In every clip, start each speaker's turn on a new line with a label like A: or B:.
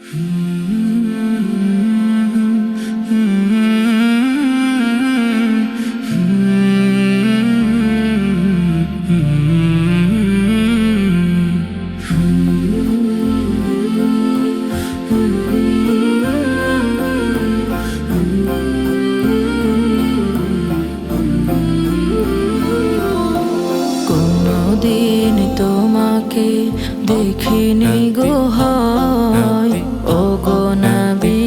A: কোনদিন তোমাকে দেখিনি গো হায়, ও গো নবী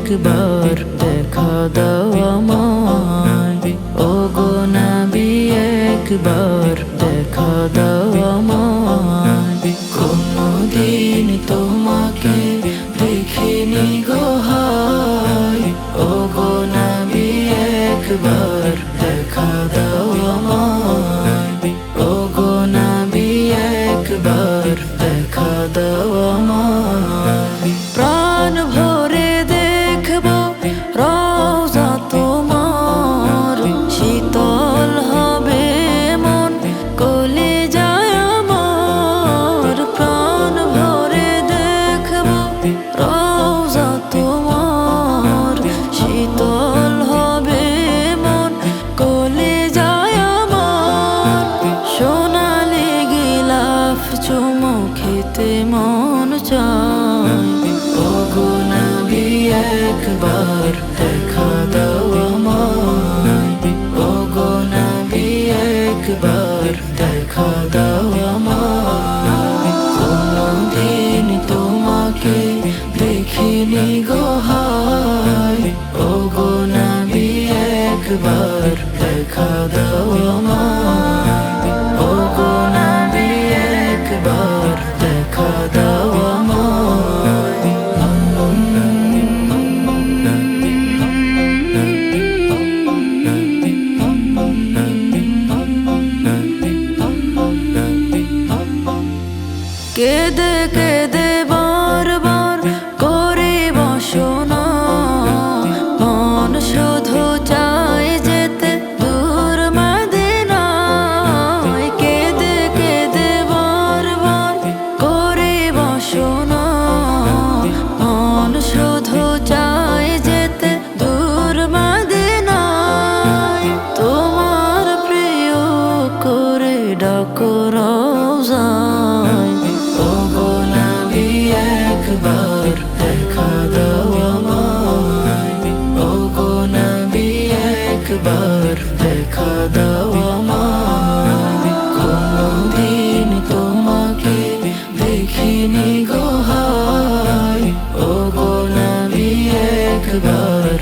A: একবার দেখা দাও আমায়, ও গো নবী একবার দেখা দাও আমায়। কোনদিন তোমাকে দেখিনি গো হায়, ও গো নবী একবার দেখা দাও আমায়, ও গো নবী একবার দেখা দাও আমায়। প্রাণ ভরে দেখবো রওজা তোমার, শীতল হবে মন কলিজায় আমার। প্রাণ ভরে দেখবো রওজা তোমার, শীতল হবে মন কলিজায় আমার। সোনালি গিলাফ চুমো খেতে মন চায়, ও গো নবী একবার দেখা দাও আমায়, ও গো নবী একবার দেখা দাও আমায়। কোনদিন তোমাকে দেখিনি গো হায়, ও গো নবী একবার দেখা দাও আমায়, ও গো নবী একবার দেখা দাও আমায়। কেঁদে কেঁদে বারবার করে বাসনা, মন শুধু চায় যেতে দূর মদিনায়। কেঁদে কেঁদে বারবার করে বাসনা, মন শুধু চায় যেতে দূর মদিনায়। তোমার প্রিয় করে ডাকো রওজায়, ও গো নবী একবার দেখা দাও আমায়, ও গো নবী একবার দেখা দাও আমায়। কোনদিন তোমাকে দেখিনি গো হায়, ও গো নবী একবার